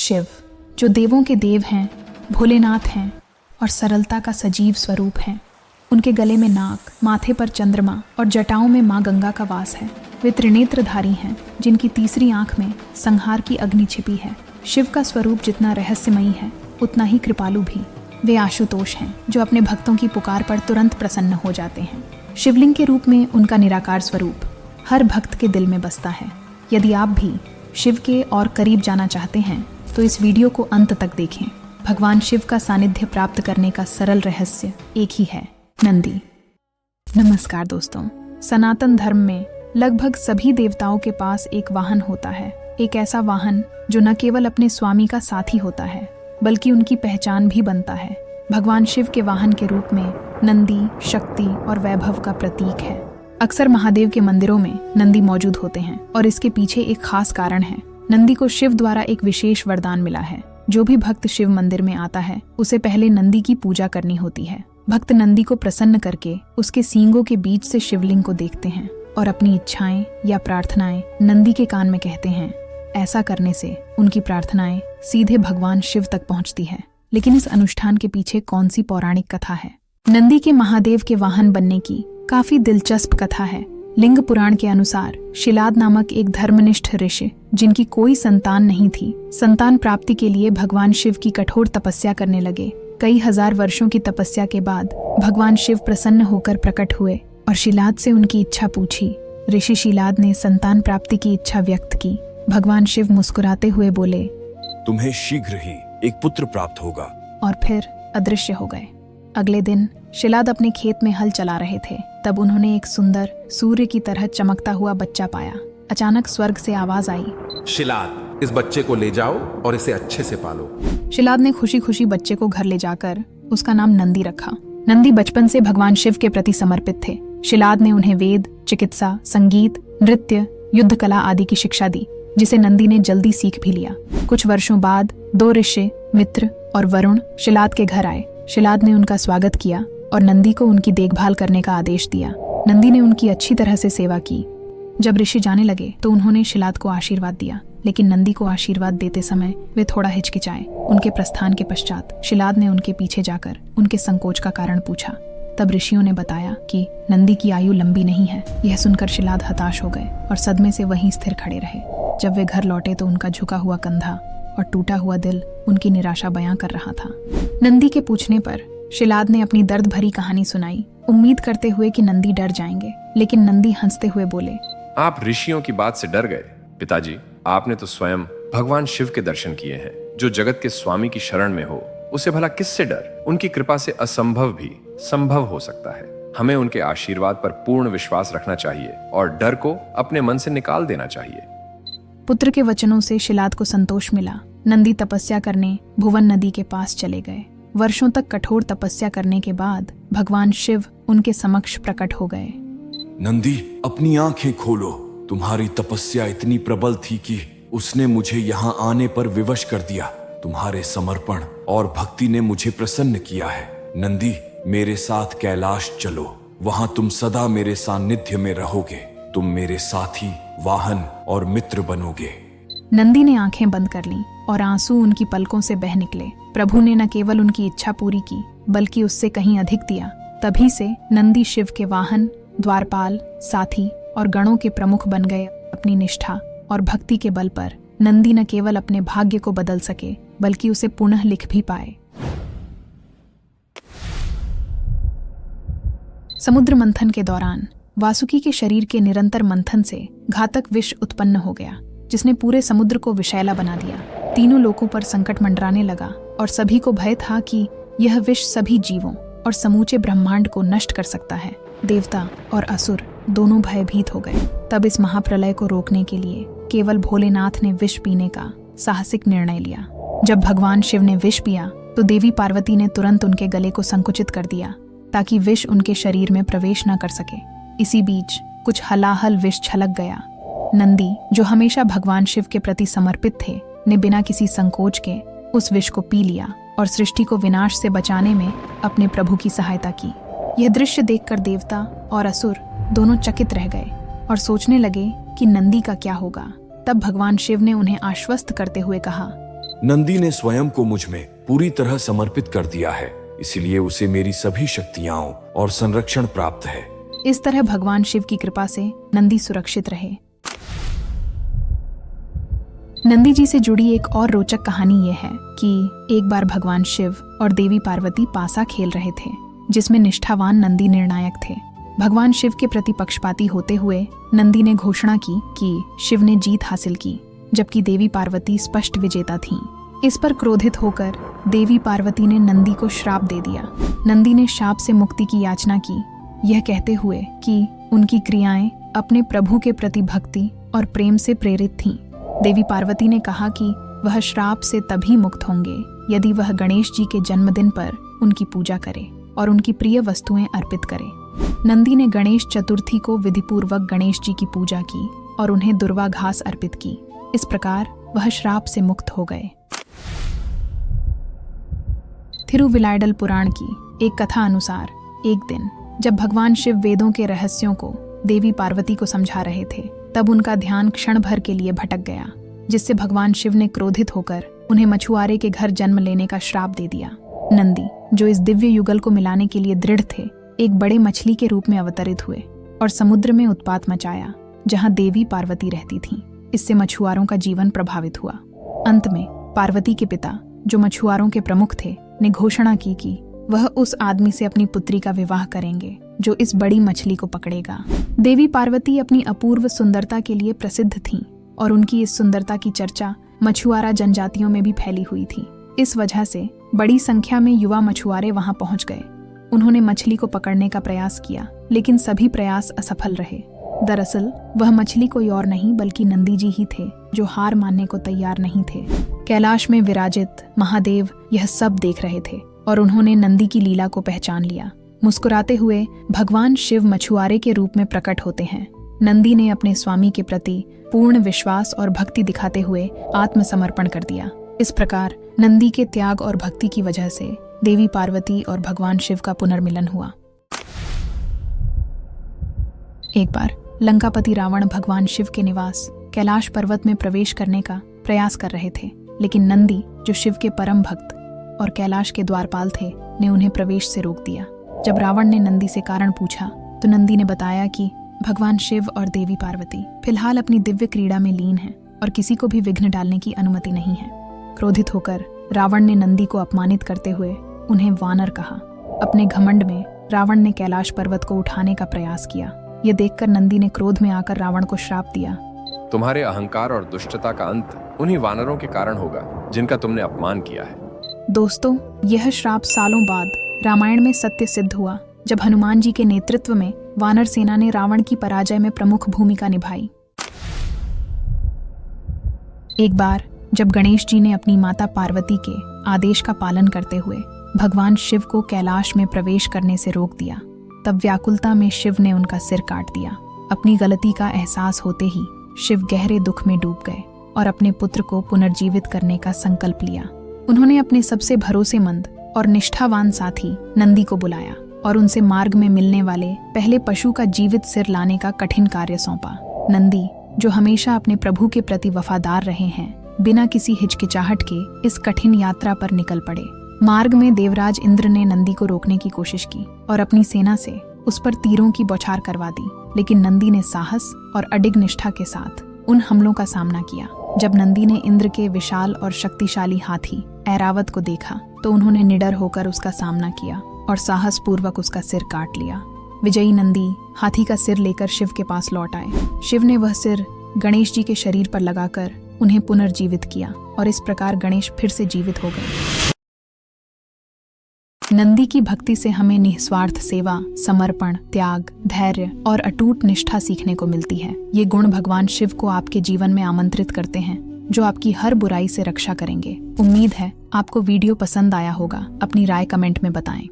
शिव, जो देवों के देव हैं, भोलेनाथ हैं और सरलता का सजीव स्वरूप हैं। उनके गले में नाग, माथे पर चंद्रमा और जटाओं में माँ गंगा का वास है। वे त्रिनेत्रधारी हैं, जिनकी तीसरी आंख में संहार की अग्नि छिपी है। शिव का स्वरूप जितना रहस्यमयी है, उतना ही कृपालु भी। वे आशुतोष हैं, जो अपने भक्तों की पुकार पर तुरंत प्रसन्न हो जाते हैं। शिवलिंग के रूप में उनका निराकार स्वरूप हर भक्त के दिल में बसता है। यदि आप भी शिव के और करीब जाना चाहते हैं तो इस वीडियो को अंत तक देखें। भगवान शिव का सानिध्य प्राप्त करने का सरल रहस्य एक ही है, नंदी। नमस्कार दोस्तों, सनातन धर्म में लगभग सभी देवताओं के पास एक वाहन होता है। एक ऐसा वाहन जो न केवल अपने स्वामी का साथी होता है, बल्कि उनकी पहचान भी बनता है। भगवान शिव के वाहन के रूप में नंदी शक्ति और वैभव का प्रतीक है। अक्सर महादेव के मंदिरों में नंदी मौजूद होते हैं और इसके पीछे एक खास कारण है। नंदी को शिव द्वारा एक विशेष वरदान मिला है। जो भी भक्त शिव मंदिर में आता है, उसे पहले नंदी की पूजा करनी होती है। भक्त नंदी को प्रसन्न करके उसके सींगों के बीच से शिवलिंग को देखते हैं और अपनी इच्छाएं या प्रार्थनाएं नंदी के कान में कहते हैं। ऐसा करने से उनकी प्रार्थनाएं सीधे भगवान शिव तक पहुंचती है। लेकिन इस अनुष्ठान के पीछे कौन सी पौराणिक कथा है? नंदी के महादेव के वाहन बनने की काफी दिलचस्प कथा है। लिंग पुराण के अनुसार शिलाद नामक एक धर्मनिष्ठ ऋषि, जिनकी कोई संतान नहीं थी, संतान प्राप्ति के लिए भगवान शिव की कठोर तपस्या करने लगे। कई हजार वर्षों की तपस्या के बाद भगवान शिव प्रसन्न होकर प्रकट हुए और शिलाद से उनकी इच्छा पूछी। ऋषि शिलाद ने संतान प्राप्ति की इच्छा व्यक्त की। भगवान शिव मुस्कुराते हुए बोले, तुम्हें शीघ्र ही एक पुत्र प्राप्त होगा, और फिर अदृश्य हो गए। अगले दिन शिलाद अपने खेत में हल चला रहे थे। तब उन्होंने एक सुंदर सूर्य की तरह चमकता हुआ बच्चा पाया। अचानक स्वर्ग से आवाज आई, शिलाद, इस बच्चे को ले जाओ और इसे अच्छे से पालो। शिलाद ने खुशी खुशी बच्चे को घर ले जाकर उसका नाम नंदी रखा। नंदी बचपन से भगवान शिव के प्रति समर्पित थे। शिलाद ने उन्हें वेद, चिकित्सा, संगीत, नृत्य, युद्ध कला आदि की शिक्षा दी, जिसे नंदी ने जल्दी सीख भी लिया। कुछ वर्षों बाद 2 ऋषि, मित्र और वरुण शिलाद के घर आए। शिलाद ने उनका स्वागत किया और नंदी को उनकी देखभाल करने का आदेश दिया। नंदी ने उनकी अच्छी तरह से सेवा की। जब ऋषि जाने लगे तो उन्होंने शिलाद को आशीर्वाद दिया, लेकिन नंदी को आशीर्वाद देते समय वे थोड़ा हिचकिचाए। उनके प्रस्थान के पश्चात शिलाद ने उनके पीछे जाकर उनके संकोच का कारण पूछा। तब ऋषियों ने बताया कि नंदी की आयु लंबी नहीं है। यह सुनकर शिलाद हताश हो गए और सदमे से वहीं स्थिर खड़े रहे। जब वे घर लौटे तो उनका झुका हुआ कंधा और टूटा हुआ दिल उनकी निराशा बयां कर रहा था। नंदी के पूछने पर शिलाद ने अपनी दर्द भरी कहानी सुनाई, उम्मीद करते हुए कि नंदी डर जाएंगे। लेकिन नंदी हंसते हुए बोले, आप ऋषियों की बात से डर गए? पिताजी, आपने तो स्वयं भगवान शिव के दर्शन किए हैं। जो जगत के स्वामी की शरण में हो, उसे भला किससे डर? उनकी कृपा से असंभव भी संभव हो सकता है। हमें उनके आशीर्वाद पर पूर्ण विश्वास रखना चाहिए और डर को अपने मन से निकाल देना चाहिए। पुत्र के वचनों से शिलाद को संतोष मिला। नंदी तपस्या करने भुवन नदी के पास चले गए। वर्षों तक कठोर तपस्या करने के बाद भगवान शिव उनके समक्ष प्रकट हो गए। नंदी, अपनी आंखें खोलो। तुम्हारी तपस्या इतनी प्रबल थी कि उसने मुझे यहाँ आने पर विवश कर दिया। तुम्हारे समर्पण और भक्ति ने मुझे प्रसन्न किया है। नंदी, मेरे साथ कैलाश चलो। वहां तुम सदा मेरे सानिध्य में रहोगे। तुम मेरे साथी, वाहन और मित्र बनोगे। नंदी ने आंखें बंद कर लीं और आंसू उनकी पलकों से बह निकले। प्रभु ने न केवल उनकी इच्छा पूरी की, बल्कि उससे कहीं अधिक दिया। तभी से नंदी शिव के वाहन, द्वारपाल, साथी और गणों के प्रमुख बन गए। अपनी निष्ठा और भक्ति के बल पर नंदी न केवल अपने भाग्य को बदल सके, बल्कि उसे पुनः लिख भी पाए। समुद्र मंथन के दौरान वासुकी के शरीर के निरंतर मंथन से घातक विष उत्पन्न हो गया, जिसने पूरे समुद्र को विषैला बना दिया। तीनों लोकों पर संकट मंडराने लगा और सभी को भय था कि यह विष सभी जीवों और समूचे ब्रह्मांड को नष्ट कर सकता है। देवता और असुर दोनों भयभीत हो गए। तब इस महाप्रलय को रोकने के लिए केवल भोलेनाथ ने विष पीने का साहसिक निर्णय लिया। जब भगवान शिव ने विष पिया तो देवी पार्वती ने तुरंत उनके गले को संकुचित कर दिया, ताकि विष उनके शरीर में प्रवेश न कर सके। इसी बीच कुछ हलाहल विष छलक गया। नंदी, जो हमेशा भगवान शिव के प्रति समर्पित थे, ने बिना किसी संकोच के उस विष को पी लिया और सृष्टि को विनाश से बचाने में अपने प्रभु की सहायता की। यह दृश्य देखकर देवता और असुर दोनों चकित रह गए और सोचने लगे कि नंदी का क्या होगा। तब भगवान शिव ने उन्हें आश्वस्त करते हुए कहा, नंदी ने स्वयं को मुझ में पूरी तरह समर्पित कर दिया है, इसलिए उसे मेरी सभी शक्तियां और संरक्षण प्राप्त है। इस तरह भगवान शिव की कृपा से नंदी सुरक्षित रहे। नंदी जी से जुड़ी एक और रोचक कहानी यह है कि एक बार भगवान शिव और देवी पार्वती पासा खेल रहे थे, जिसमें निष्ठावान नंदी निर्णायक थे। भगवान शिव के प्रति पक्षपाती होते हुए नंदी ने घोषणा की कि शिव ने जीत हासिल की, जबकि देवी पार्वती स्पष्ट विजेता थीं। इस पर क्रोधित होकर देवी पार्वती ने नंदी को श्राप दे दिया। नंदी ने शाप से मुक्ति की याचना की, यह कहते हुए कि उनकी क्रियाएं अपने प्रभु के प्रति भक्ति और प्रेम से प्रेरित थीं। देवी पार्वती ने कहा कि वह श्राप से तभी मुक्त होंगे यदि वह गणेश जी के जन्मदिन पर उनकी पूजा करे और उनकी प्रिय वस्तुएं अर्पित करे। नंदी ने गणेश चतुर्थी को विधिपूर्वक गणेश जी की पूजा की और उन्हें दुर्वा घास अर्पित की। इस प्रकार वह श्राप से मुक्त हो गए। थिरुविलायडल पुराण की एक कथा अनुसार एक दिन जब भगवान शिव वेदों के रहस्यों को देवी पार्वती को समझा रहे थे, तब उनका ध्यान क्षण भर के लिए भटक गया, जिससे भगवान शिव ने क्रोधित होकर उन्हें मछुआरे के घर जन्म लेने का श्राप दे दिया। नंदी, जो इस दिव्य युगल को मिलाने के लिए दृढ़ थे, एक बड़े मछली के रूप में अवतरित हुए और समुद्र में उत्पात मचाया, जहां देवी पार्वती रहती थीं। इससे मछुआरों का जीवन प्रभावित हुआ। अंत में पार्वती के पिता, जो मछुआरों के प्रमुख थे, ने घोषणा की कि वह उस आदमी से अपनी पुत्री का विवाह करेंगे जो इस बड़ी मछली को पकड़ेगा। देवी पार्वती अपनी अपूर्व सुंदरता के लिए प्रसिद्ध थीं और उनकी इस सुंदरता की चर्चा मछुआरा जनजातियों में भी फैली हुई थी। इस वजह से बड़ी संख्या में युवा मछुआरे वहां पहुंच गए। उन्होंने मछली को पकड़ने का प्रयास किया, लेकिन सभी प्रयास असफल रहे। दरअसल वह मछली कोई और नहीं बल्कि नंदी जी ही थे, जो हार मानने को तैयार नहीं थे। कैलाश में विराजित महादेव यह सब देख रहे थे और उन्होंने नंदी की लीला को पहचान लिया। मुस्कुराते हुए भगवान शिव मछुआरे के रूप में प्रकट होते हैं। नंदी ने अपने स्वामी के प्रति पूर्ण विश्वास और भक्ति दिखाते हुए आत्मसमर्पण कर दिया। इस प्रकार नंदी के त्याग और भक्ति की वजह से देवी पार्वती और भगवान शिव का पुनर्मिलन हुआ। एक बार लंकापति रावण भगवान शिव के निवास कैलाश पर्वत में प्रवेश करने का प्रयास कर रहे थे, लेकिन नंदी, जो शिव के परम भक्त और कैलाश के द्वारपाल थे, ने उन्हें प्रवेश से रोक दिया। जब रावण ने नंदी से कारण पूछा तो नंदी ने बताया कि भगवान शिव और देवी पार्वती फिलहाल अपनी दिव्य क्रीड़ा में लीन हैं और किसी को भी विघ्न डालने की अनुमति नहीं है। क्रोधित होकर रावण ने नंदी को अपमानित करते हुए उन्हें वानर कहा। अपने घमंड में रावण ने कैलाश पर्वत को उठाने का प्रयास किया। यह देखकर नंदी ने क्रोध में आकर रावण को श्राप दिया। तुम्हारे अहंकार और दुष्टता का अंत उन्हीं वानरों के कारण होगा जिनका तुमने अपमान किया है। दोस्तों, यह श्राप सालों बाद रामायण में सत्य सिद्ध हुआ, जब हनुमान जी के नेतृत्व में वानर सेना ने रावण की पराजय में प्रमुख भूमिका निभाई। एक बार जब गणेश जी ने अपनी माता पार्वती के आदेश का पालन करते हुए भगवान शिव को कैलाश में प्रवेश करने से रोक दिया, तब व्याकुलता में शिव ने उनका सिर काट दिया। अपनी गलती का एहसास होते ही शिव गहरे दुख में डूब गए और अपने पुत्र को पुनर्जीवित करने का संकल्प लिया। उन्होंने अपने सबसे भरोसेमंद और निष्ठावान साथी नंदी को बुलाया और उनसे मार्ग में मिलने वाले पहले पशु का जीवित सिर लाने का कठिन कार्य सौंपा। नंदी, जो हमेशा अपने प्रभु के प्रति वफादार रहे हैं, बिना किसी हिचकिचाहट के इस कठिन यात्रा पर निकल पड़े। मार्ग में देवराज इंद्र ने नंदी को रोकने की कोशिश की और अपनी सेना से उस पर तीरों की बौछार करवा दी, लेकिन नंदी ने साहस और अडिग निष्ठा के साथ उन हमलों का सामना किया। जब नंदी ने इंद्र के विशाल और शक्तिशाली हाथी ऐरावत को देखा तो उन्होंने निडर होकर उसका सामना किया और साहस पूर्वक उसका सिर काट लिया। विजयी नंदी हाथी का सिर लेकर शिव के पास लौट आए। शिव ने वह सिर गणेश जी के शरीर पर लगाकर उन्हें पुनर्जीवित किया और इस प्रकार गणेश फिर से जीवित हो गए। नंदी की भक्ति से हमें निस्वार्थ सेवा, समर्पण, त्याग, धैर्य और अटूट निष्ठा सीखने को मिलती है। ये गुण भगवान शिव को आपके जीवन में आमंत्रित करते हैं, जो आपकी हर बुराई से रक्षा करेंगे। उम्मीद है आपको वीडियो पसंद आया होगा। अपनी राय कमेंट में बताएं।